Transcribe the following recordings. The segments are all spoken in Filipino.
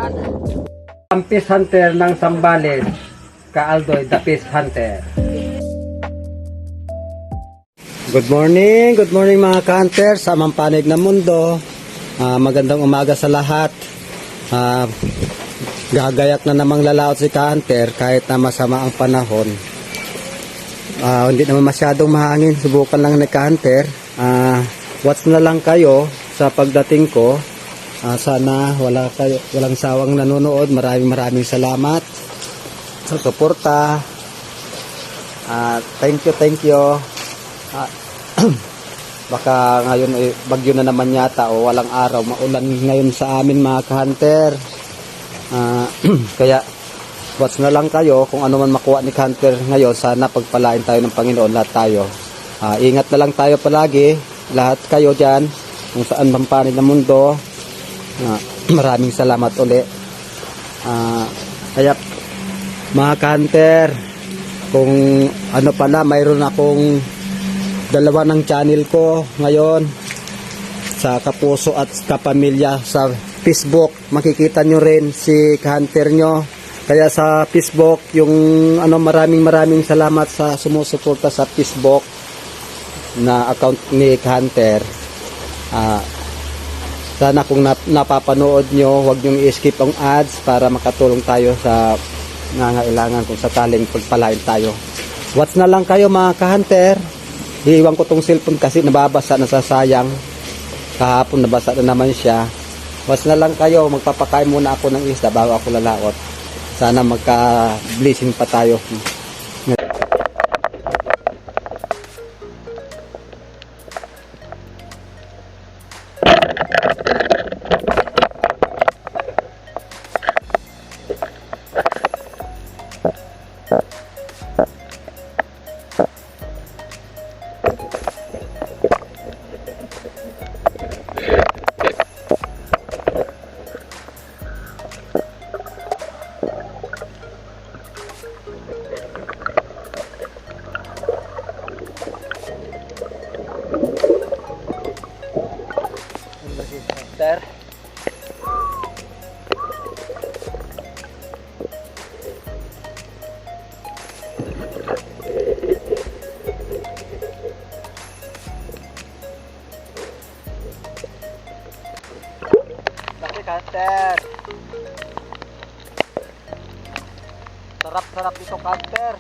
Ang Peace Hunter ng Zambales, Kaaldoy, the Peace Hunter. Good morning mga ka-hunter sa amang panig ng mundo. Magandang umaga sa lahat. Gagayak na namang lalaot si ka-hunter kahit na masama ang panahon. Hindi naman masyadong mahangin, subukan lang ni ka-hunter. Watch na lang kayo sa pagdating ko. Sana walang sawang nanonood. Maraming salamat sa suporta. Thank you. Baka ngayon bagyo na naman yata o walang araw, maulan ngayon sa amin mga ka-hunter. Kaya watch na lang kayo kung ano man makuha ni ka-hunter ngayon. Sana pagpalain tayo ng Panginoon lahat tayo. Ingat na lang tayo palagi, lahat kayo dyan kung saan man panig ng mundo. Maraming salamat uli. Kaya mga ka-hunter, kung ano pala, mayroon akong dalawa ng channel ko ngayon sa Kapuso at Kapamilya sa Facebook. Makikita nyo rin si ka-hunter nyo. Kaya sa Facebook, yung maraming salamat sa sumusuporta sa Facebook na account ni ka-hunter. Sana kung napapanood nyo, huwag nyo i-skip ang ads para makatulong tayo sa nangangailangan kung sakaling pagpalain tayo. Watch na lang kayo mga ka-hunter. Iiwan ko tong cellphone kasi nababasa, nasasayang. Kahapon nabasa na naman siya. Watch na lang kayo, magpapakain muna ako ng isda bago ako lalaot. Sana magka-blessing pa tayo. Sir. Hunter. Sarap dito hunter.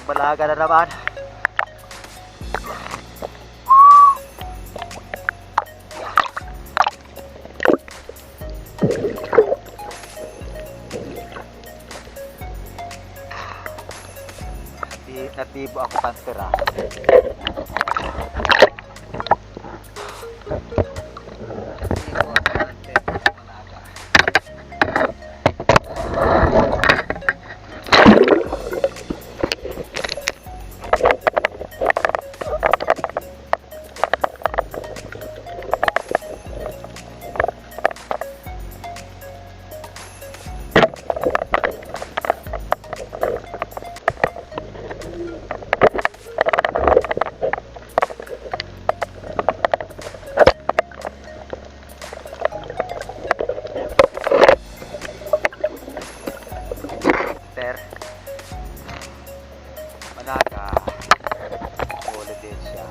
Nagmalaga na naman. Natibo ako Hunter ah. Malaga. Ulit din siya.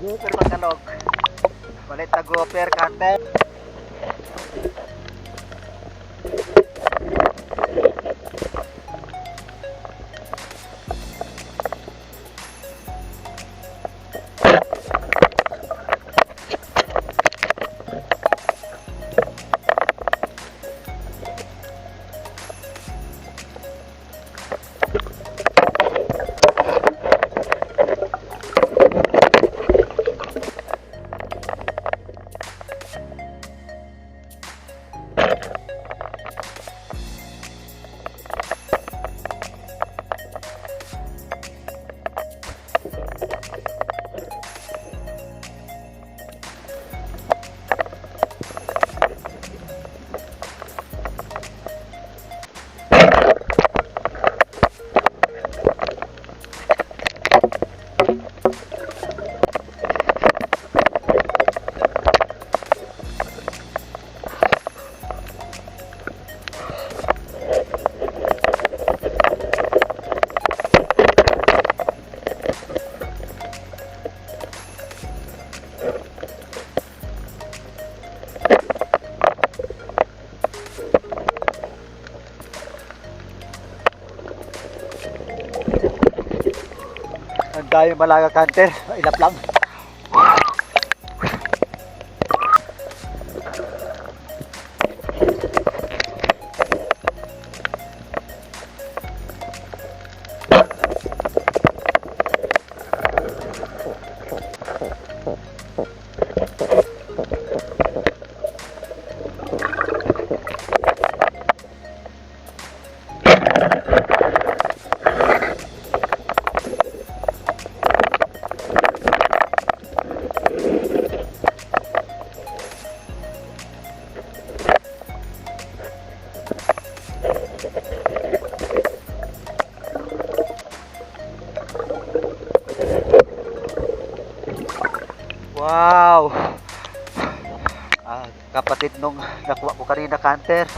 Gopher Magalog. Balit na gopher kante. Ang dami Malaga Hunter, ilap lang. Wow! Kapatid nung nakuha ko kanina Hunter,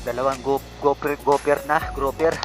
dalawang gopher na, grouper.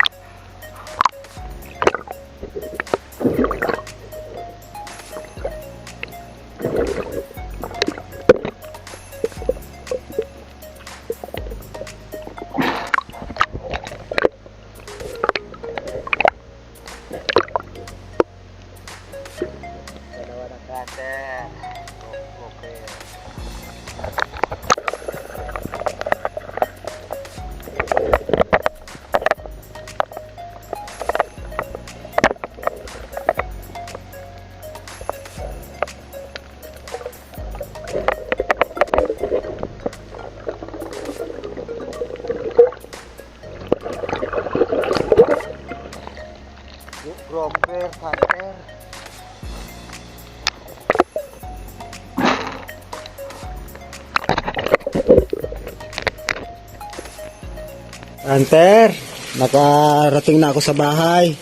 Hunter, nakarating na ako sa bahay.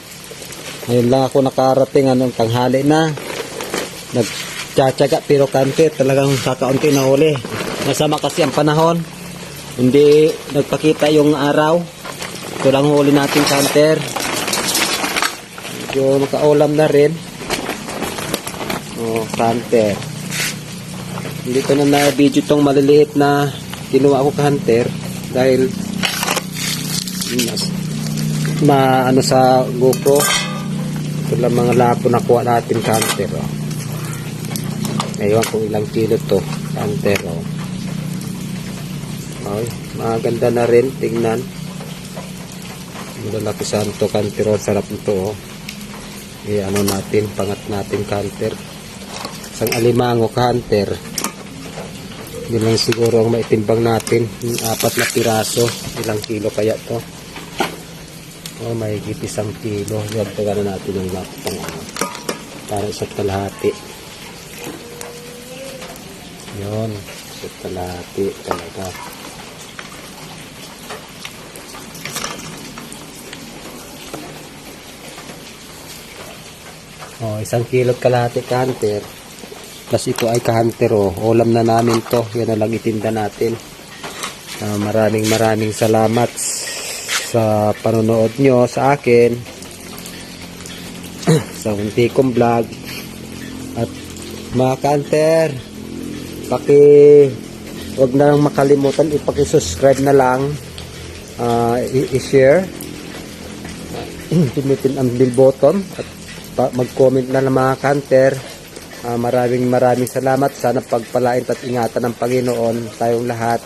Ngayon lang ako nakarating, anong tanghali na. Nagtsatsaga pero kante, talagang kakaunti na huli. Nasama kasi ang panahon. Hindi nagpakita yung araw. Ito lang huli natin, Hunter. Medyo makaulam na rin. Oh, Hunter. Hindi ko na na-video tong maliliit na kinuha ko, Hunter. Dahil ano sa GoPro. Ito lang mga lapo na kuha natin, Hunter. Oh. Ngayon kung ilang kilo to, Hunter. Oh. Okay, maganda na rin, tingnan. Malalaki santo, Hunter. Oh. Sarap nito. Oh. Ano natin, pangat natin, Hunter. Isang alimango, Hunter. Yun lang siguro ang maitimbang natin. 4 na piraso. Ilang kilo kaya to? Oh, may higit 1 kilo. Yagtagan na natin yung laptang para isa't kalahati. Yun. Isa't kalahati talaga. Oh, 1 kilo kalahati, Hunter. Plus ito ay ka-Hunter. Oh. Ulam na namin to. Yan na lang itinda natin. Maraming salamat sa panonood nyo sa akin sa unti kong vlog. At mga ka-Hunter, wag na lang makalimutan ipaki-subscribe na lang, i-share, pinitin ang bell button at mag-comment na lang, mga ka-Hunter. Maraming salamat. Sana pagpalain at ingatan ng Panginoon tayong lahat.